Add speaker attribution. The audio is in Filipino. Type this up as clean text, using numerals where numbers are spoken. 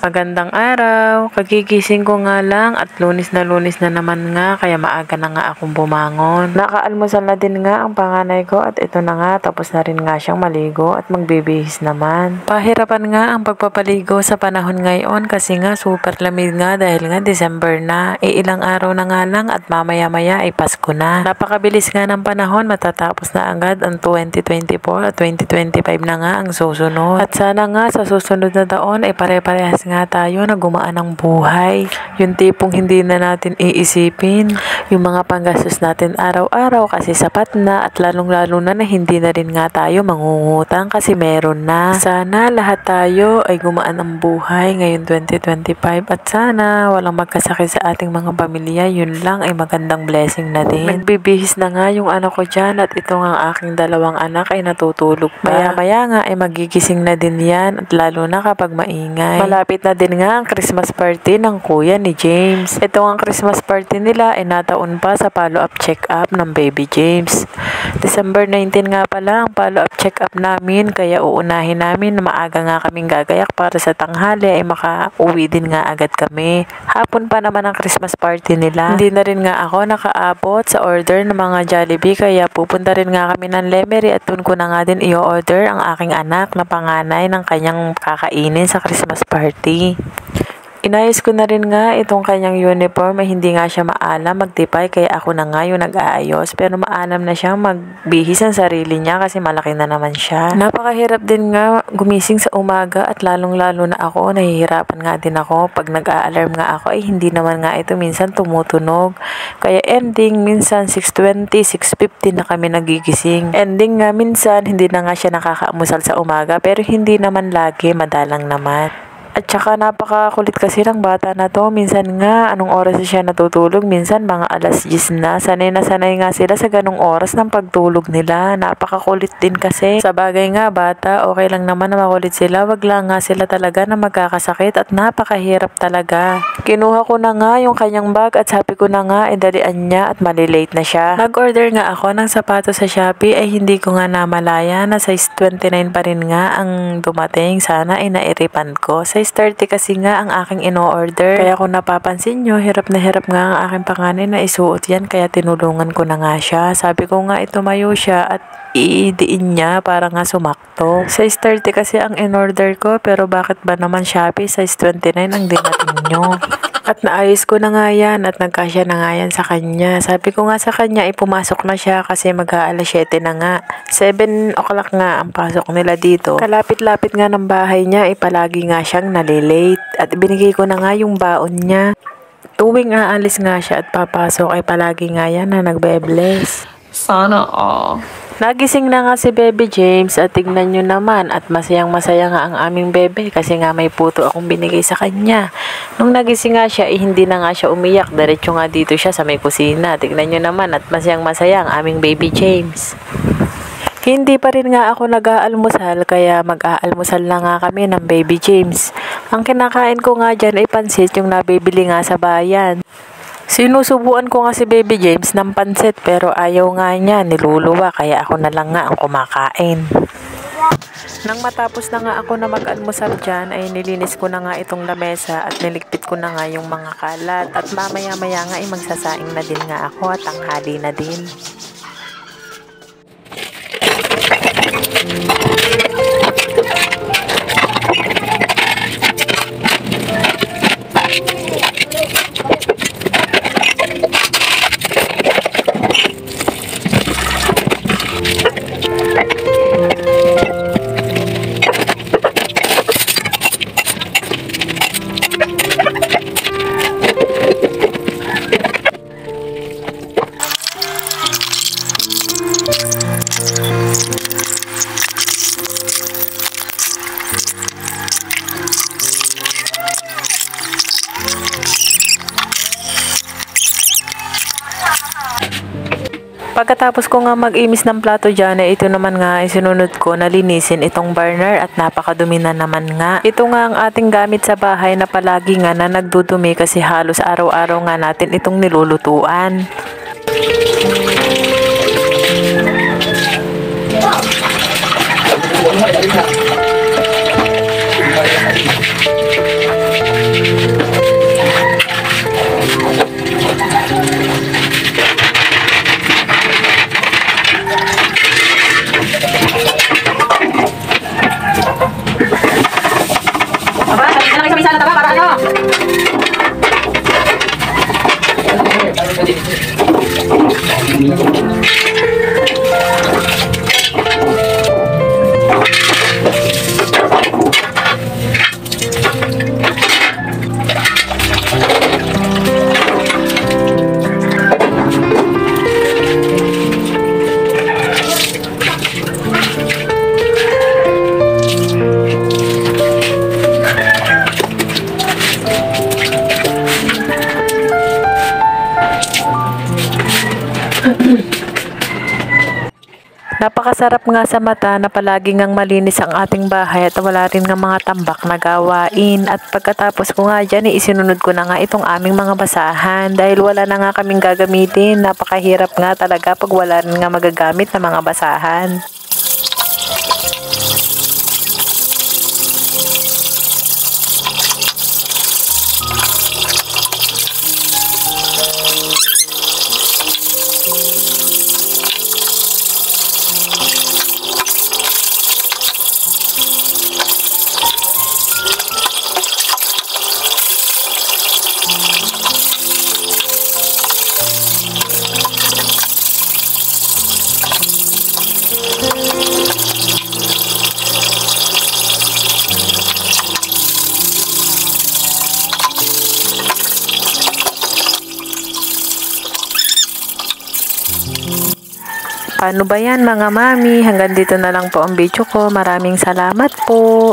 Speaker 1: Magandang araw. Kagigising ko nga lang at lunis na naman nga kaya maaga na nga akong bumangon. Nakaalmusal na din nga ang panganay ko at ito na nga tapos na rin nga siyang maligo at magbibihis naman. Pahirapan nga ang pagpapaligo sa panahon ngayon kasi nga super lamig nga dahil nga December na. Ilang araw na nga lang at mamaya-maya ay Pasko na. Napakabilis nga ng panahon, matatapos na agad ang 2024 at 2025 na nga ang susunod. At sana nga sa susunod na taon ay pare-parehas nga tayo na gumaan ang buhay. Yung tipong hindi na natin iisipin yung mga panggastos natin araw-araw kasi sapat na at lalong-lalo na hindi na rin nga tayo mangungutang kasi meron na. Sana lahat tayo ay gumaan ang buhay ngayong 2025 at sana walang magkasakit sa ating mga pamilya. Yun lang ay magandang blessing na din. Nagbibihis na nga yung anak ko dyan at ito nga aking dalawang anak ay natutulog pa. Maya-maya nga ay magigising na din yan at lalo na kapag maingay. Malapit na din nga ang Christmas party ng kuya ni James. Ito ang Christmas party nila ay nataon pa sa follow-up check-up ng baby James. December 19 nga pala ang follow-up check-up namin kaya uunahin namin na maaga nga kaming gagayak para sa tanghali ay makauwi din nga agad kami. Hapon pa naman ang Christmas party nila. Hindi na rin nga ako nakaabot sa order ng mga Jollibee kaya pupunta rin nga kami ng Lemery at dun ko na nga din i-order ang aking anak na panganay ng kanyang kakainin sa Christmas party. Inayos ko na rin nga itong kanyang uniform ay hindi nga siya maalam magtipay kaya ako na nga yung nag-aayos pero maalam na siyang magbihis ang sarili niya kasi malaki na naman siya. Napakahirap din nga gumising sa umaga at lalong-lalo na ako nahihirapan nga din ako pag nag-a-alarm nga ako ay hindi naman nga ito minsan tumutunog kaya ending minsan 6:20, 6:50 na kami nagigising. Ending nga minsan hindi na nga siya nakakaamusal sa umaga pero hindi naman lagi, madalang naman. At saka napakakulit kasi ng bata na to. Minsan nga, anong oras siya natutulog? Minsan mga alas 10 na. Sanay na sanay nga sila sa ganong oras ng pagtulog nila. Napakakulit din kasi. Sa bagay nga, bata, okay lang naman na makulit sila. Wag lang nga sila talaga na magkakasakit at napakahirap talaga. Kinuha ko na nga yung kanyang bag at sabi ko na nga, dalian niya at malilate na siya. Nag-order nga ako ng sapatos sa Shopee ay hindi ko nga namalaya na size 29 pa rin nga ang dumating. Sana ay nairipan ko. Size 30 kasi nga ang aking ino-order. Kaya kung napapansin nyo, hirap na hirap nga ang aking panganay na isuot yan. Kaya tinulungan ko na nga siya. Sabi ko nga itumayo siya at iidiin niya para nga sumakto. Size 30 kasi ang in-order ko pero bakit ba naman Shopee size 29 ang dinating nyo? At naayos ko na nga yan at nagkasya na nga yan sa kanya. Sabi ko nga sa kanya ay pumasok na siya kasi mag-aalas 7 na nga. 7 o'clock nga ang pasok nila dito. Kalapit-lapit nga ng bahay niya ay palagi nga siyang nalilate. At binigay ko na nga yung baon niya. Tuwing aalis nga siya at papasok ay palagi nga yan na nagbe-bless.
Speaker 2: Sana all.
Speaker 1: Nagising na nga si Baby James at tignan nyo naman at masayang-masaya nga ang aming bebe kasi nga may puto akong binigay sa kanya. Nung nagising nga siya, hindi na nga siya umiyak. Diretso nga dito siya sa may kusina. Tignan nyo naman at masayang-masaya ang aming Baby James. Hindi pa rin nga ako nag-aalmusal kaya mag-aalmusal na nga kami ng Baby James. Ang kinakain ko nga dyan ay pansit yung nabibili nga sa bayan. Sinusubuan ko nga si Baby James ng pansit pero ayaw nga niya, niluluwa kaya ako na lang nga ang kumakain. Nang matapos na nga ako na mag-almusal dyan ay nilinis ko na nga itong lamesa at niligpit ko na nga yung mga kalat at mamaya-maya nga ay magsasaing na din nga ako at tanghali na din. Pagkatapos ko nga mag-imis ng plato dyan, ito naman nga ay sinunod ko na linisin itong burner at napakadumi na naman nga. Ito nga ang ating gamit sa bahay na palagi nga na nagdudumi kasi halos araw-araw nga natin itong nilulutuan.
Speaker 2: tayo sa minsan na taba para ano.
Speaker 1: Napakasarap nga sa mata na palagi ngang malinis ang ating bahay at wala rin nga mga tambak na gawain. At pagkatapos ko nga dyan, isinunod ko na nga itong aming mga basahan dahil wala na nga kaming gagamitin. Napakahirap nga talaga pag wala rin nga magagamit na mga basahan. Paano ba yan mga mami? Hanggang dito na lang po ang video ko. Maraming salamat po.